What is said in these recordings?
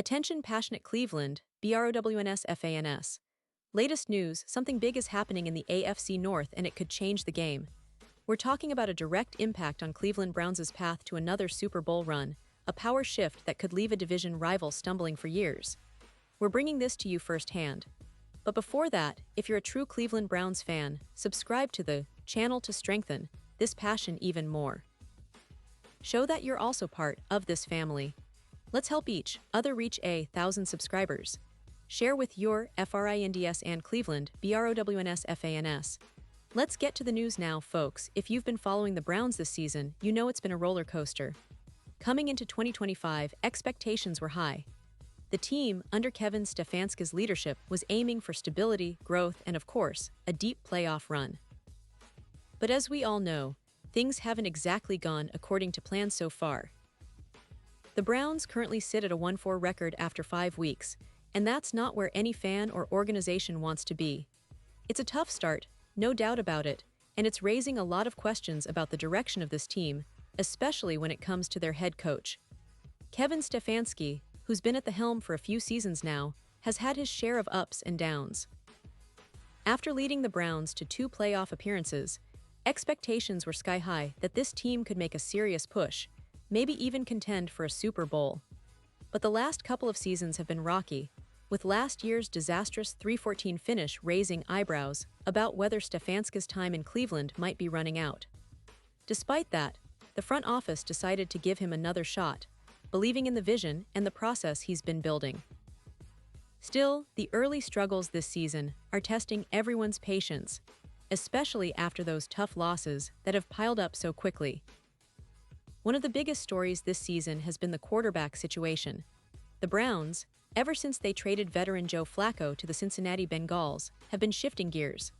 Attention passionate Cleveland, BROWNS. Latest news, something big is happening in the AFC North and it could change the game. We're talking about a direct impact on Cleveland Browns' path to another Super Bowl run, a power shift that could leave a division rival stumbling for years. We're bringing this to you firsthand. But before that, if you're a true Cleveland Browns fan, subscribe to the channel to strengthen this passion even more. Show that you're also part of this family. Let's help each other reach 1,000 subscribers. Share with your FRINDS and Cleveland, BROWNS. Let's get to the news now, folks. If you've been following the Browns this season, you know it's been a roller coaster. Coming into 2025, expectations were high. The team, under Kevin Stefanski's leadership, was aiming for stability, growth, and of course, a deep playoff run. But as we all know, things haven't exactly gone according to plan so far. The Browns currently sit at a 1-4 record after 5 weeks, and that's not where any fan or organization wants to be. It's a tough start, no doubt about it, and it's raising a lot of questions about the direction of this team, especially when it comes to their head coach. Kevin Stefanski, who's been at the helm for a few seasons now, has had his share of ups and downs. After leading the Browns to 2 playoff appearances, expectations were sky-high that this team could make a serious push, maybe even contend for a Super Bowl. But the last couple of seasons have been rocky, with last year's disastrous 3-14 finish raising eyebrows about whether Stefanski's time in Cleveland might be running out. Despite that, the front office decided to give him another shot, believing in the vision and the process he's been building. Still, the early struggles this season are testing everyone's patience, especially after those tough losses that have piled up so quickly. One of the biggest stories this season has been the quarterback situation. The Browns, ever since they traded veteran Joe Flacco to the Cincinnati Bengals, have been shifting gears.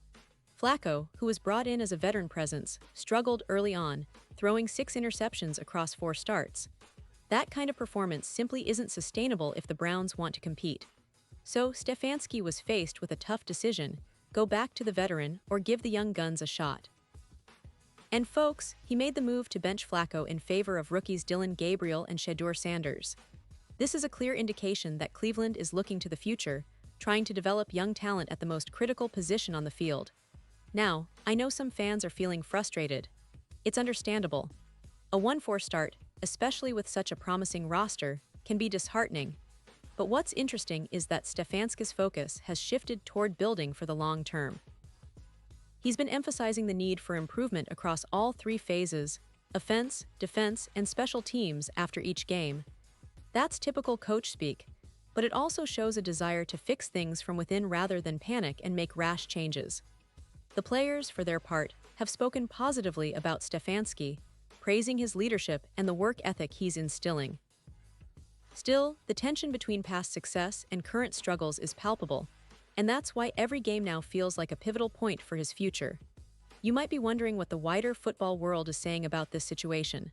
Flacco, who was brought in as a veteran presence, struggled early on, throwing 6 interceptions across 4 starts. That kind of performance simply isn't sustainable if the Browns want to compete. So Stefanski was faced with a tough decision: go back to the veteran or give the young guns a shot. And folks, he made the move to bench Flacco in favor of rookies Dillon Gabriel and Shedeur Sanders. This is a clear indication that Cleveland is looking to the future, trying to develop young talent at the most critical position on the field. Now, I know some fans are feeling frustrated. It's understandable. A 1-4 start, especially with such a promising roster, can be disheartening. But what's interesting is that Stefanski's focus has shifted toward building for the long term. He's been emphasizing the need for improvement across all 3 phases: offense, defense, and special teams after each game. That's typical coach speak, but it also shows a desire to fix things from within rather than panic and make rash changes. The players, for their part, have spoken positively about Stefanski, praising his leadership and the work ethic he's instilling. Still, the tension between past success and current struggles is palpable, and that's why every game now feels like a pivotal point for his future. You might be wondering what the wider football world is saying about this situation.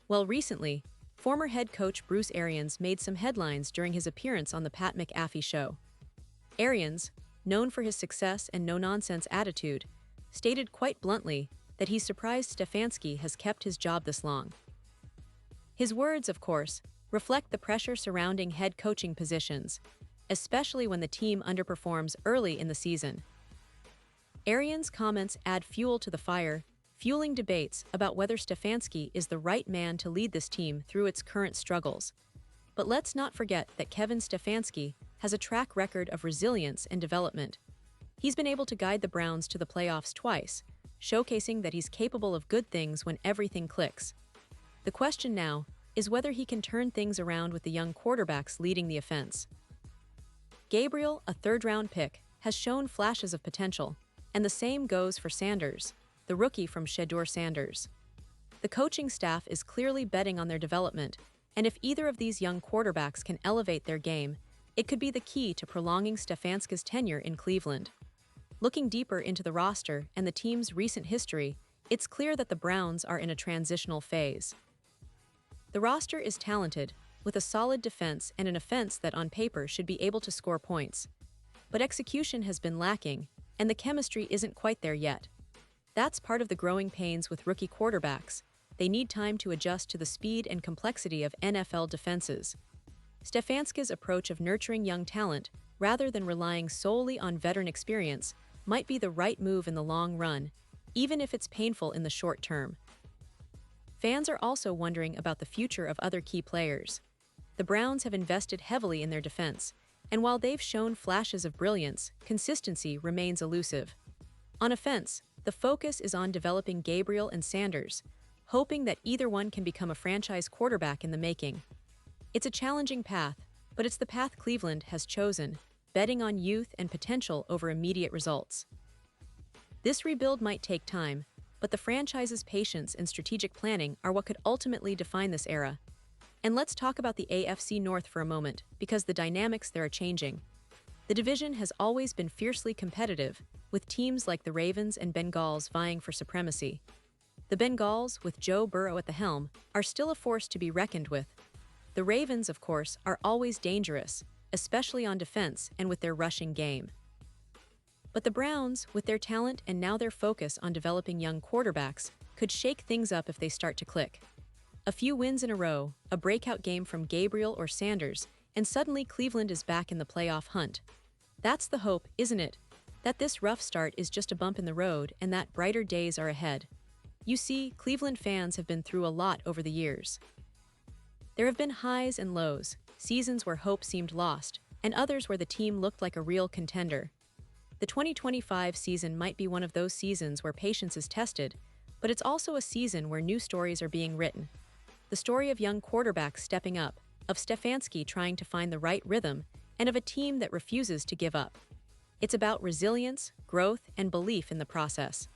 Well, recently, former head coach Bruce Arians made some headlines during his appearance on the Pat McAfee Show. Arians, known for his success and no-nonsense attitude, stated quite bluntly that he's surprised Stefanski has kept his job this long. His words, of course, reflect the pressure surrounding head coaching positions, especially when the team underperforms early in the season. Arians' comments add fuel to the fire, fueling debates about whether Stefanski is the right man to lead this team through its current struggles. But let's not forget that Kevin Stefanski has a track record of resilience and development. He's been able to guide the Browns to the playoffs twice, showcasing that he's capable of good things when everything clicks. The question now is whether he can turn things around with the young quarterbacks leading the offense. Gabriel, a 3rd-round pick, has shown flashes of potential, and the same goes for Sanders, the rookie from Shedeur Sanders. The coaching staff is clearly betting on their development, and if either of these young quarterbacks can elevate their game, it could be the key to prolonging Stefanski's tenure in Cleveland. Looking deeper into the roster and the team's recent history, it's clear that the Browns are in a transitional phase. The roster is talented, with a solid defense and an offense that on paper should be able to score points. But execution has been lacking, and the chemistry isn't quite there yet. That's part of the growing pains with rookie quarterbacks. They need time to adjust to the speed and complexity of NFL defenses. Stefanski's approach of nurturing young talent, rather than relying solely on veteran experience, might be the right move in the long run, even if it's painful in the short term. Fans are also wondering about the future of other key players. The Browns have invested heavily in their defense, and while they've shown flashes of brilliance, consistency remains elusive. On offense, the focus is on developing Gabriel and Sanders, hoping that either one can become a franchise quarterback in the making. It's a challenging path, but it's the path Cleveland has chosen, betting on youth and potential over immediate results. This rebuild might take time, but the franchise's patience and strategic planning are what could ultimately define this era. And let's talk about the AFC North for a moment, because the dynamics there are changing. The division has always been fiercely competitive, with teams like the Ravens and Bengals vying for supremacy. The Bengals, with Joe Burrow at the helm, are still a force to be reckoned with. The Ravens, of course, are always dangerous, especially on defense and with their rushing game. But the Browns, with their talent and now their focus on developing young quarterbacks, could shake things up if they start to click. A few wins in a row, a breakout game from Gabriel or Sanders, and suddenly Cleveland is back in the playoff hunt. That's the hope, isn't it? That this rough start is just a bump in the road and that brighter days are ahead. You see, Cleveland fans have been through a lot over the years. There have been highs and lows, seasons where hope seemed lost, and others where the team looked like a real contender. The 2025 season might be one of those seasons where patience is tested, but it's also a season where new stories are being written. The story of young quarterbacks stepping up, of Stefanski trying to find the right rhythm, and of a team that refuses to give up. It's about resilience, growth, and belief in the process.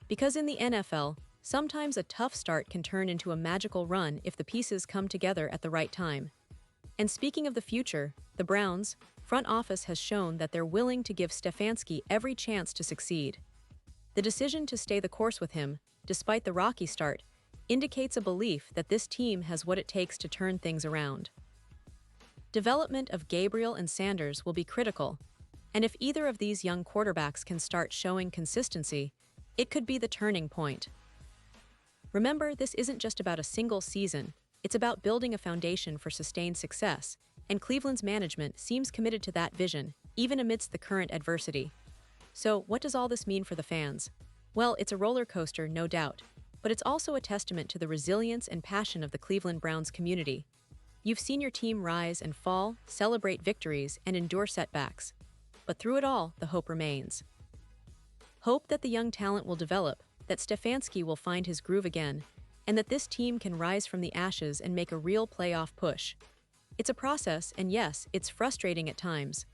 Because in the NFL, sometimes a tough start can turn into a magical run if the pieces come together at the right time. And speaking of the future, the Browns' front office has shown that they're willing to give Stefanski every chance to succeed. The decision to stay the course with him, despite the rocky start, indicates a belief that this team has what it takes to turn things around. Development of Gabriel and Sanders will be critical, and if either of these young quarterbacks can start showing consistency, it could be the turning point. Remember, this isn't just about a single season, it's about building a foundation for sustained success, and Cleveland's management seems committed to that vision, even amidst the current adversity. So, what does all this mean for the fans? Well, it's a roller coaster, no doubt, but it's also a testament to the resilience and passion of the Cleveland Browns community. You've seen your team rise and fall, celebrate victories, and endure setbacks. But through it all, the hope remains. Hope that the young talent will develop, that Stefanski will find his groove again, and that this team can rise from the ashes and make a real playoff push. It's a process, and yes, it's frustrating at times.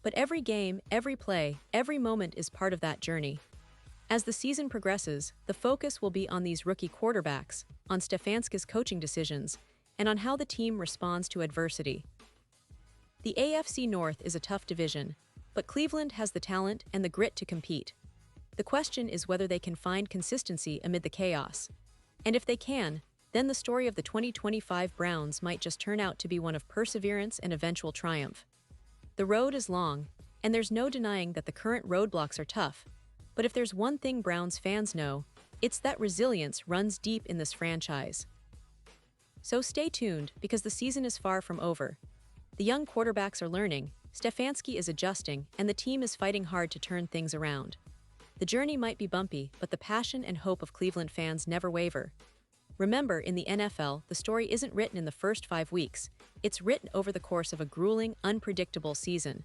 But every game, every play, every moment is part of that journey. As the season progresses, the focus will be on these rookie quarterbacks, on Stefanski's coaching decisions, and on how the team responds to adversity. The AFC North is a tough division, but Cleveland has the talent and the grit to compete. The question is whether they can find consistency amid the chaos. And if they can, then the story of the 2025 Browns might just turn out to be one of perseverance and eventual triumph. The road is long, and there's no denying that the current roadblocks are tough. But if there's one thing Browns fans know, it's that resilience runs deep in this franchise. So stay tuned, because the season is far from over. The young quarterbacks are learning, Stefanski is adjusting, and the team is fighting hard to turn things around. The journey might be bumpy, but the passion and hope of Cleveland fans never waver. Remember, in the NFL, the story isn't written in the first 5 weeks. It's written over the course of a grueling, unpredictable season.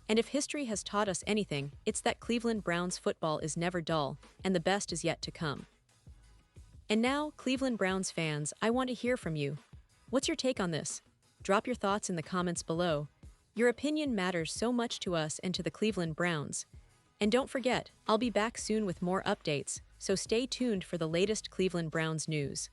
And if history has taught us anything, it's that Cleveland Browns football is never dull, and the best is yet to come. And now, Cleveland Browns fans, I want to hear from you. What's your take on this? Drop your thoughts in the comments below. Your opinion matters so much to us and to the Cleveland Browns. And don't forget, I'll be back soon with more updates, so stay tuned for the latest Cleveland Browns news.